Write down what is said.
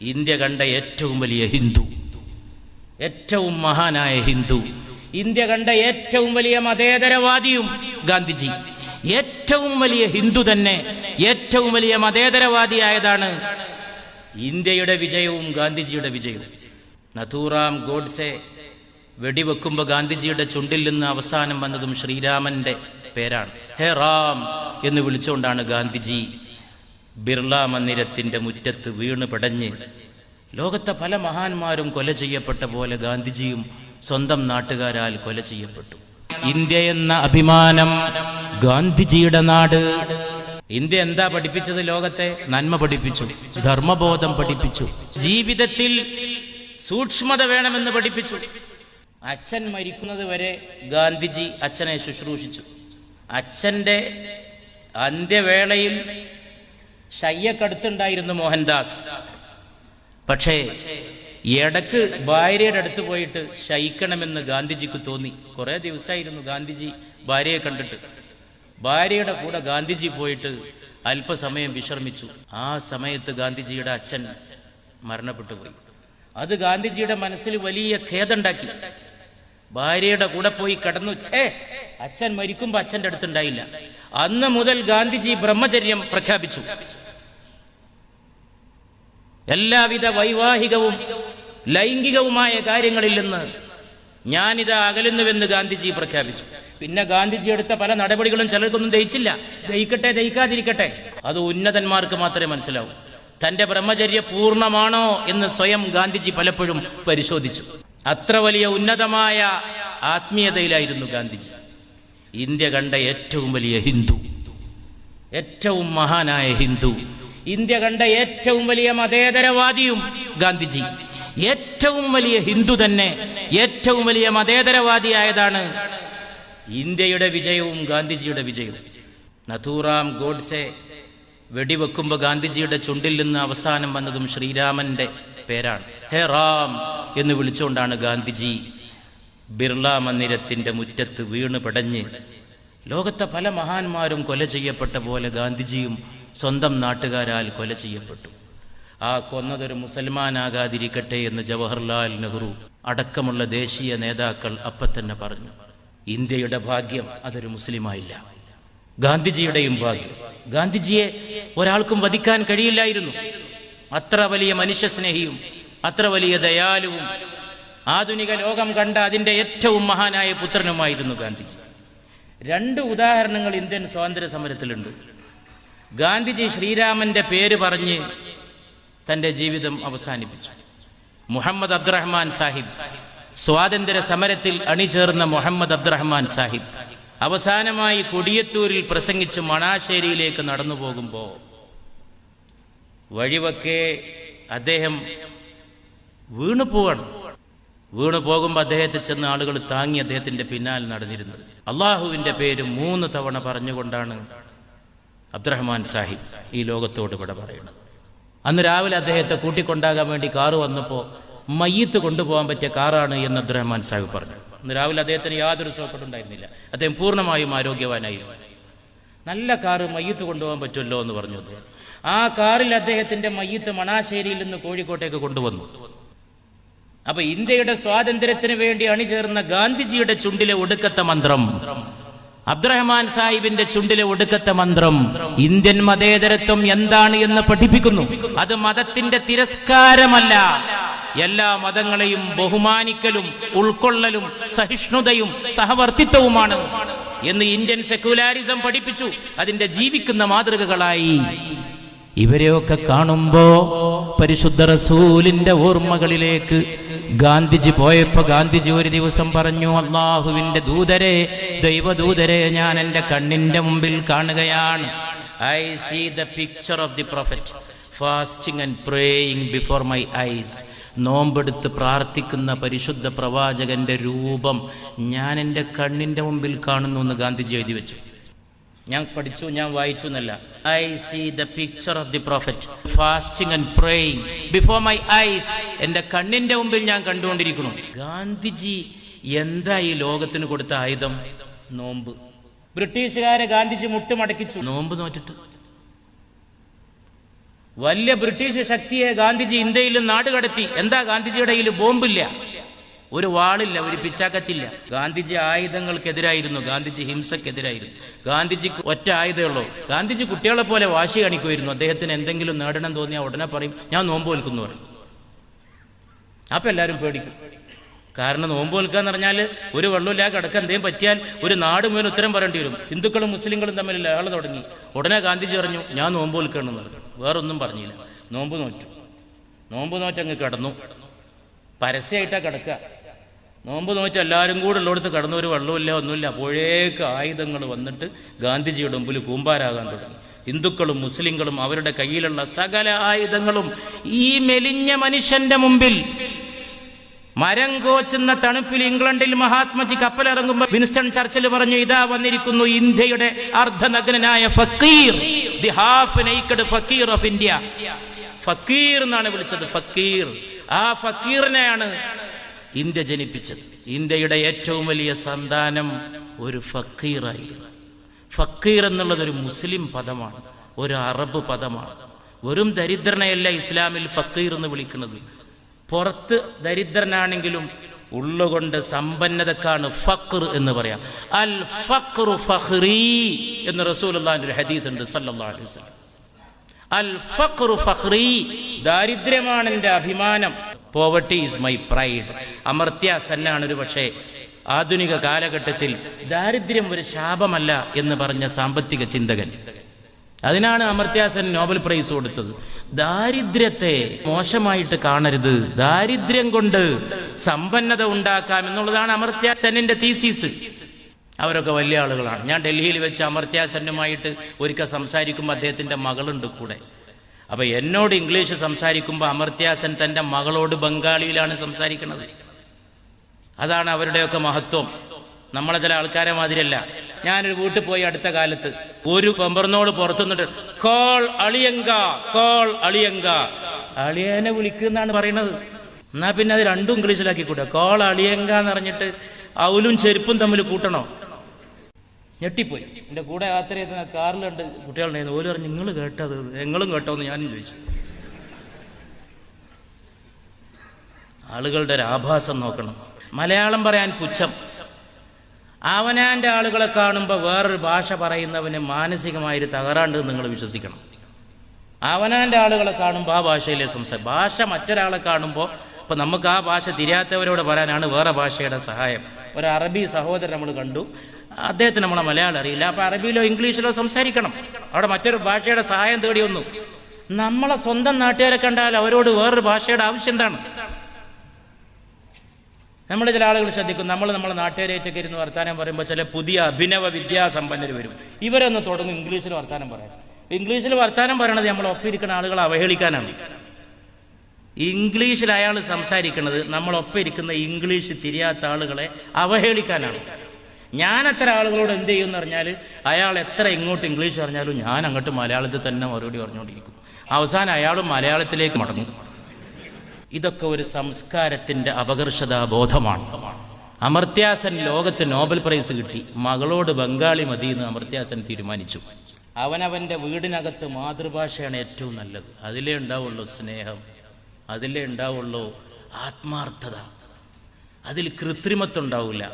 India കണ്ട ഏറ്റവും വലിയ ഹിന്ദു, ഏറ്റവും മഹാനായ ഹിന്ദു, ഇന്ത്യ കണ്ട ഏറ്റവും വലിയ മതേതരവാദിയും ഗാന്ധിജി. ഏറ്റവും വലിയ ഹിന്ദു തന്നെ ഏറ്റവും വലിയ മതേതരവാദിയായതാണ് ഇന്ത്യയുടെ വിജയവും ഗാന്ധിജിയുടെ വിജയവും. നഥൂറാം ഗോഡ്സെ വെടിവെക്കുമ്പോൾ ഗാന്ധിജിയുടെ ചുണ്ടിൽ നിന്ന് അവസാനം വന്നതും ശ്രീരാമന്റെ പേരാണ്. ഹേ റാം എന്ന് വിളിച്ചുകൊണ്ടാണ് ഗാന്ധിജി ബിർള മന്ദിരത്തിന്റെ മുറ്റത്ത് വീണ് പടഞ്ഞ് ലോകത്തെ പല മഹാന്മാരും കൊല ചെയ്യപ്പെട്ട പോലെ ഗാന്ധിജിയും സ്വന്തം നാട്ടുകാരാൽ കൊല ചെയ്യപ്പെട്ടു. ഇന്ത്യ എന്ന അഭിമാനം ഗാന്ധിജിയുടെ നാട്. ഇന്ത്യ എന്താ പഠിപ്പിച്ചത്? ലോകത്തെ നന്മ പഠിപ്പിച്ചു, ധർമ്മബോധം പഠിപ്പിച്ചു, ജീവിതത്തിൽ സൂക്ഷ്മത വേണമെന്ന് പഠിപ്പിച്ചു. അച്ഛൻ മരിക്കുന്നത് വരെ ഗാന്ധിജി അച്ഛനെ ശുശ്രൂഷിച്ചു. അച്ഛൻ്റെ അന്ത്യവേളയിൽ ശയ്യക്കടുത്തുണ്ടായിരുന്നു മോഹൻദാസ്. പക്ഷേ ഇടക്ക് ഭാര്യയുടെ അടുത്ത് പോയിട്ട് ശയിക്കണമെന്ന് ഗാന്ധിജിക്ക് തോന്നി. കുറേ ദിവസമായിരുന്നു ഗാന്ധിജി ഭാര്യയെ കണ്ടിട്ട്. ഭാര്യയുടെ കൂടെ ഗാന്ധിജി പോയിട്ട് അല്പസമയം വിശ്രമിച്ചു. ആ സമയത്ത് ഗാന്ധിജിയുടെ അച്ഛൻ മരണപ്പെട്ടു പോയി. അത് ഗാന്ധിജിയുടെ മനസ്സിൽ വലിയ ഖേദമുണ്ടാക്കി. ഭാര്യയുടെ കൂടെ പോയി കിടന്നു. അച്ഛൻ മരിക്കുമ്പോൾ അച്ഛൻ്റെ അടുത്തുണ്ടായില്ല. അന്ന് മുതൽ ഗാന്ധിജി ബ്രഹ്മചര്യം പ്രഖ്യാപിച്ചു. എല്ലാവിധ വൈവാഹികവും ലൈംഗികവുമായ കാര്യങ്ങളിൽ നിന്ന് ഞാനിത് അകലുന്നുവെന്ന് ഗാന്ധിജി പ്രഖ്യാപിച്ചു. പിന്നെ ഗാന്ധിജി എടുത്ത പല നടപടികളും ചിലർക്കൊന്നും ദഹിച്ചില്ല. ദഹിക്കട്ടെ, ദഹിക്കാതിരിക്കട്ടെ, അത് ഉന്നതന്മാർക്ക് മാത്രമേ മനസ്സിലാവൂ. തന്റെ ബ്രഹ്മചര്യ പൂർണ്ണമാണോ എന്ന് സ്വയം ഗാന്ധിജി പലപ്പോഴും പരിശോധിച്ചു. അത്ര വലിയ ഉന്നതമായ ആത്മീയതയിലായിരുന്നു ഗാന്ധിജി. ഇന്ത്യ കണ്ട ഏറ്റവും വലിയ ഹിന്ദു, ഏറ്റവും മഹാനായ ഹിന്ദു, ഇന്ത്യ കണ്ട ഏറ്റവും വലിയ മതേതരവാദിയും ഗാന്ധിജി. ഏറ്റവും വലിയ ഹിന്ദു തന്നെ ഏറ്റവും വലിയ മതേതരവാദിയായതാണ് ഇന്ത്യയുടെ വിജയവും ഗാന്ധിജിയുടെ വിജയവും. നഥൂറാം ഗോഡ്സെ വെടിവെക്കുമ്പോൾ ഗാന്ധിജിയുടെ ചുണ്ടിൽ നിന്ന് അവസാനം വന്നതും ശ്രീരാമന്റെ പേരാണ്. ഹേ റാം എന്ന് വിളിച്ചുകൊണ്ടാണ് ഗാന്ധിജി ബിർള മന്ദിരത്തിന്റെ മുറ്റത്ത് വീണ് പടഞ്ഞ് ലോകത്തെ പല മഹാന്മാരും കൊല ചെയ്യപ്പെട്ട പോലെ ഗാന്ധിജിയും സ്വന്തം നാട്ടുകാരാൽ കൊല ചെയ്യപ്പെട്ടു. ആ കൊന്നതൊരു മുസൽമാനാകാതിരിക്കട്ടെ എന്ന് ജവഹർലാൽ നെഹ്റു അടക്കമുള്ള ദേശീയ നേതാക്കൾ അപ്പത്തന്നെ പറഞ്ഞു. ഇന്ത്യയുടെ ഭാഗ്യം അതൊരു മുസ്ലിമായില്ല, ഗാന്ധിജിയുടെയും ഭാഗ്യം. ഗാന്ധിജിയെ ഒരാൾക്കും വധിക്കാൻ കഴിയില്ലായിരുന്നു. അത്ര വലിയ മനുഷ്യസ്നേഹിയും അത്ര വലിയ ദയാലുവും ആധുനിക ലോകം കണ്ട അതിൻ്റെ ഏറ്റവും മഹാനായ പുത്രനുമായിരുന്നു ഗാന്ധിജി. രണ്ട് ഉദാഹരണങ്ങൾ ഇന്ത്യൻ സ്വാതന്ത്ര്യ സമരത്തിലുണ്ട്. ഗാന്ധിജി ശ്രീരാമന്റെ പേര് പറഞ്ഞ് തൻ്റെ ജീവിതം അവസാനിപ്പിച്ചു. മുഹമ്മദ് അബ്ദുറഹ്മാൻ സാഹിബ്, സ്വാതന്ത്ര്യ സമരത്തിൽ അണിചേർന്ന മുഹമ്മദ് അബ്ദുറഹ്മാൻ സാഹിബ് അവസാനമായി കൊടിയത്തൂരിൽ പ്രസംഗിച്ച് മണാശ്ശേരിയിലേക്ക് നടന്നു പോകുമ്പോൾ വഴിവക്കെ അദ്ദേഹം വീണു പോവാണ്. വീണു പോകുമ്പോൾ അദ്ദേഹത്തെ ചെന്ന് ആളുകൾ താങ്ങി അദ്ദേഹത്തിന്റെ പിന്നാലെ നടന്നിരുന്നത്. അള്ളാഹുവിന്റെ പേര് 3 തവണ പറഞ്ഞുകൊണ്ടാണ് അബ്ദുറഹ്മാൻ സാഹിബ് ഈ ലോകത്തോട് ഇവിടെ പറയുന്നത്. അന്ന് രാവിലെ അദ്ദേഹത്തെ കൂട്ടിക്കൊണ്ടാകാൻ വേണ്ടി കാറ് വന്നപ്പോൾ മയ്യത്ത് കൊണ്ടുപോകാൻ പറ്റിയ കാറാണ് എന്ന് അബ്ദുറഹ്മാൻ സാഹിബ് പറഞ്ഞു. അന്ന് രാവിലെ അദ്ദേഹത്തിന് യാതൊരു സുഖപ്പെട്ടുണ്ടായിരുന്നില്ല. അദ്ദേഹം പൂർണ്ണമായും ആരോഗ്യവാനായിരുന്നു. നല്ല കാറ് മയ്യത്ത് കൊണ്ടുപോകാൻ പറ്റുമല്ലോ എന്ന് പറഞ്ഞു അദ്ദേഹം. ആ കാറിൽ അദ്ദേഹത്തിന്റെ മയ്യത്ത് മണാശ്ശേരിയിൽ നിന്ന് കോഴിക്കോട്ടേക്ക് കൊണ്ടുവന്നു. അപ്പൊ ഇന്ത്യയുടെ സ്വാതന്ത്ര്യത്തിന് വേണ്ടി അണിചേർന്ന ഗാന്ധിജിയുടെ ചുണ്ടിലെ ഒടുക്കത്തെ മന്ത്രം, അബ്ദുറഹ്മാൻ സാഹിബിന്റെ ചുണ്ടിലെ ഒടുക്കത്തെ മന്ത്രം ഇന്ത്യൻ മതേതരത്വം എന്താണ് എന്ന് പഠിപ്പിക്കുന്നു. അത് മതത്തിന്റെ തിരസ്കാരമല്ല, എല്ലാ മതങ്ങളെയും ബഹുമാനിക്കലും ഉൾക്കൊള്ളലും സഹിഷ്ണുതയും സഹവർത്തിത്വവുമാണ് എന്ന് ഇന്ത്യൻ സെക്യുലാരിസം പഠിപ്പിച്ചു. അതിന്റെ ജീവിക്കുന്ന മാതൃകകളായി ഇവരെയൊക്കെ കാണുമ്പോ പരിശുദ്ധ റസൂലിന്റെ ഓർമ്മകളിലേക്ക് ഗാന്ധിജി പോയപ്പോ ഗാന്ധിജി ഒരു ദിവസം പറഞ്ഞു, അല്ലാഹുവിന്റെ ദൂതരെ, ദൈവദൂതരെ, ഞാൻ എൻ്റെ കണ്ണിന്റെ മുമ്പിൽ കാണുകയാണ്. I see the picture of the prophet fasting and praying before my eyes. നോമ്പെടുത്ത് പ്രാർത്ഥിക്കുന്ന പരിശുദ്ധ പ്രവാചകന്റെ രൂപം ഞാൻ എൻ്റെ കണ്ണിന്റെ മുമ്പിൽ കാണുന്നു എന്ന് ഗാന്ധിജി എഴുതി വെച്ചു. ഞാൻ പഠിച്ചു, ഞാൻ വായിച്ചു എന്നല്ല. I see the picture of the prophet fasting and praying before my eyes. എൻ്റെ കണ്ണിന്റെ മുമ്പിൽ ഞാൻ കണ്ടുകൊണ്ടിരിക്കുന്നു. ഗാന്ധിജി എന്താ ഈ ലോകത്തിന് കൊടുത്ത ആയുധം? നോമ്പ്. ബ്രിട്ടീഷുകാരെ ഗാന്ധിജി മുട്ടുമടക്കിച്ചു നോമ്പ് നോറ്റിട്ട്. വലിയ ബ്രിട്ടീഷ് ശക്തിയെ ഗാന്ധിജി ഇന്ത്യയിൽ നാട് കടത്തി. എന്താ ഗാന്ധിജിയുടെ കയ്യിൽ? ബോംബില്ല, ഒരു വാളില്ല, ഒരു പിച്ചാക്കത്തില്ല. ഗാന്ധിജി ആയുധങ്ങൾക്കെതിരായിരുന്നു, ഗാന്ധിജി ഹിംസക്കെതിരായിരുന്നു. ഗാന്ധിജിക്ക് ഒറ്റ ആയുധമുള്ളൂ. ഗാന്ധിജി കുട്ടികളെ പോലെ വാശി കാണിക്കുമായിരുന്നു. അദ്ദേഹത്തിന് എന്തെങ്കിലും നേടണം തോന്നിയാൽ ഉടനെ പറയും ഞാൻ നോമ്പ് വിൽക്കുന്നു പറയും. അപ്പം എല്ലാവരും പേടിക്കും. കാരണം നോമ്പ് വിൽക്കുക എന്ന് പറഞ്ഞാൽ ഒരു വെള്ളമില്ല കിടക്കാൻ എന്തെങ്കിലും പറ്റിയാൽ ഒരു നാട് മുഴുവൻ ഉത്തരം പറയേണ്ടി വരും. ഹിന്ദുക്കളും മുസ്ലിങ്ങളും തമ്മിൽ ആൾ തുടങ്ങി. ഉടനെ ഗാന്ധിജി പറഞ്ഞു ഞാൻ നോമ്പ് വിൽക്കണമെന്ന് പറഞ്ഞു. വേറൊന്നും പറഞ്ഞില്ല. നോമ്പ് നോറ്റങ്ങ് കിടന്നു. പരസ്യമായിട്ടാണ് കിടക്കുക. നോമ്പ് നോറ്റ് എല്ലാവരും കൂടെ ഉള്ളിടത്ത് കിടന്നു. ഒരു വെള്ളമില്ല, ഒന്നുമില്ല. അപ്പോഴേക്ക് ആയുധങ്ങൾ വന്നിട്ട് ഗാന്ധിജിയുടെ മുമ്പിൽ കൂമ്പാരാകാൻ തുടങ്ങി. ഹിന്ദുക്കളും മുസ്ലിങ്ങളും അവരുടെ കയ്യിലുള്ള സകല ആയുധങ്ങളും ഈ മെലിഞ്ഞ മനുഷ്യന്റെ മുമ്പിൽ. മരം കോച്ചുന്ന തണുപ്പിൽ ഇംഗ്ലണ്ടിൽ മഹാത്മജി കപ്പലിറങ്ങുമ്പോൾ വിൻസ്റ്റൺ ചർച്ചിൽ പറഞ്ഞു ഇതാ വന്നിരിക്കുന്നു ഇന്ത്യയുടെ അർദ്ധനഗ്നനായ ഫക്കീർ, the half naked fakir of India. ഫക്കീർ എന്നാണ് വിളിച്ചത്. ഫക്കീർ. ആ ഫക്കീറിനെയാണ് ഇന്ത്യ ജനിപ്പിച്ചത്. ഇന്ത്യയുടെ ഏറ്റവും വലിയ സന്താനം ഒരു ഫക്കീറായിരുന്നു. ഫക്കീർ എന്നുള്ളത് ഒരു മുസ്ലിം പദമാണ്, ഒരു അറബ് പദമാണ്. വെറും ദരിദ്രനെയല്ല ഇസ്ലാമിൽ ഫക്കീർ എന്ന് വിളിക്കുന്നത്. പുറത്ത് ദരിദ്രനാണെങ്കിലും ഉള്ളുകൊണ്ട് സമ്പന്നതക്കാണ് ഫഖർ എന്ന് പറയാം. അൽ ഫഖ്റു ഫഖ്റി എന്ന് റസൂലുള്ളാഹിന്റെ ഒരു ഹദീസ് ഉണ്ട് സല്ലല്ലാഹു അലൈഹി വസല്ലം. അൽ ഫഖ്റു ഫഖ്റി, ദാരിദ്ര്യമാണ് എൻ്റെ അഭിമാനം. Poverty is my pride. അമർത്യാസന്നാണ് ഒരു പക്ഷേ ആധുനിക കാലഘട്ടത്തിൽ ദാരിദ്ര്യം ഒരു ശാപമല്ല എന്ന് പറഞ്ഞ സാമ്പത്തിക ചിന്തകൻ. അതിനാണ് അമർത്യാസൻ നോബൽ പ്രൈസ് കൊടുത്തത്. ദാരിദ്ര്യത്തെ മോശമായിട്ട് കാണരുത്, ദാരിദ്ര്യം കൊണ്ട് സമ്പന്നത ഉണ്ടാക്കാം എന്നുള്ളതാണ് അമർത്യാസെന്നിന്റെ തീസീസ്. അവരൊക്കെ വലിയ ആളുകളാണ്. ഞാൻ ഡൽഹിയിൽ വെച്ച് അമർത്യാസെന്നുമായിട്ട് ഒരിക്കൽ സംസാരിക്കുമ്പോൾ അദ്ദേഹത്തിൻ്റെ മകളുണ്ട് കൂടെ. അപ്പോൾ എന്നോട് ഇംഗ്ലീഷ് സംസാരിക്കുമ്പോൾ അമർത്യാസെൻ തൻ്റെ മകളോട് ബംഗാളിയിലാണ് സംസാരിക്കുന്നത്. അതാണ് അവരുടെയൊക്കെ മഹത്വം. നമ്മളെ ചില ആൾക്കാരെ മാതിരിയല്ല. ഞാനൊരു വീട്ടിൽ പോയി അടുത്ത കാലത്ത് ഒരു പെമ്പറിനോട് പുറത്തു നിന്നിട്ട് കോൾ അളിയങ്ക, കോൾ അളിയങ്ക, അളിയനെ വിളിക്കുന്നാണ് പറയണത്. എന്നാ പിന്നെ അത് രണ്ടും ഇംഗ്ലീഷിലാക്കി കൂട്ടാ. കോൾ അളിയങ്ക എന്ന് പറഞ്ഞിട്ട് ഔലും ചെരുപ്പും തമ്മിൽ കൂട്ടണോ? ഞെട്ടിപ്പോയി. എൻ്റെ കൂടെ യാത്ര ചെയ്ത കാറിലുണ്ട് കുട്ടികളുണ്ടായിരുന്നു. ഓല് പറഞ്ഞു നിങ്ങൾ കേട്ടത് നിങ്ങളും കേട്ടോ എന്ന് ഞാനും ചോദിച്ചു. ആളുകളുടെ ഒരു ആഭാസം നോക്കണം. മലയാളം പറയാൻ പുച്ഛം. അവനാൻ്റെ ആളുകളെ കാണുമ്പോൾ വേറൊരു ഭാഷ പറയുന്നവന് മാനസികമായൊരു തകരാണ്ട് നിങ്ങൾ വിശ്വസിക്കണം. അവനാൻ്റെ ആളുകളെ കാണുമ്പോൾ ആ ഭാഷയിലെ ഭാഷ മറ്റൊരാളെ കാണുമ്പോൾ ഇപ്പം നമുക്ക് ആ ഭാഷ തിരിയാത്തവരോട് പറയാനാണ് വേറെ ഭാഷയുടെ സഹായം. ഒരു അറബി സഹോദരൻ നമ്മൾ കണ്ടു, അദ്ദേഹത്തിന് നമ്മളെ മലയാളം അറിയില്ല. അപ്പോൾ അറബിയിലോ ഇംഗ്ലീഷിലോ സംസാരിക്കണം. അവിടെ മറ്റൊരു ഭാഷയുടെ സഹായം തേടി വന്നു. നമ്മളെ സ്വന്തം നാട്ടുകാരെ കണ്ടാൽ അവരോട് വേറൊരു ഭാഷയുടെ ആവശ്യം എന്താണ്? നമ്മൾ ചില ആളുകൾ ശ്രദ്ധിക്കും, നമ്മളെ നാട്ടുകാരേറ്റൊക്കെ ഇരുന്ന് വർത്താനം പറയുമ്പോൾ ചില പുതിയ അഭിനവ വിദ്യാസമ്പന്നർ വരും. ഇവരൊന്ന് തുടങ്ങും ഇംഗ്ലീഷിൽ വർത്താനം പറയാൻ. ഇംഗ്ലീഷിൽ വർത്താനം പറയണത് നമ്മൾ ഒപ്പിരിക്കുന്ന ആളുകളെ അവഹേളിക്കാനാണ്. ഇംഗ്ലീഷിൽ അയാൾ സംസാരിക്കുന്നത് നമ്മളൊപ്പിരിക്കുന്ന ഇംഗ്ലീഷ് തിരിയാത്ത ആളുകളെ അവഹേളിക്കാനാണ്. ഞാൻ അത്ര ആളുകളോട് എന്ത് ചെയ്യുമെന്ന് പറഞ്ഞാൽ അയാൾ എത്ര ഇങ്ങോട്ട് ഇംഗ്ലീഷ് പറഞ്ഞാലും ഞാൻ അങ്ങോട്ട് മലയാളത്തിൽ തന്നെ മറുപടി പറഞ്ഞുകൊണ്ടിരിക്കും. അവസാനം അയാളും മലയാളത്തിലേക്ക് മടങ്ങും. ഇതൊക്കെ ഒരു സംസ്കാരത്തിൻ്റെ അപകർഷതാബോധമാണ്. അമർത്യാസൻ ലോകത്ത് നോബൽ പ്രൈസ് കിട്ടി. മകളോട് ബംഗാളി മതി എന്ന് അമർത്യാസൻ തീരുമാനിച്ചു. അവനവൻ്റെ വീടിനകത്ത് മാതൃഭാഷയാണ് ഏറ്റവും നല്ലത്. അതിലേ ഉണ്ടാവുള്ളൂ സ്നേഹം, അതിലേ ഉണ്ടാവുള്ളൂ ആത്മാർത്ഥത, അതിൽ കൃത്രിമത്വം ഉണ്ടാവില്ല.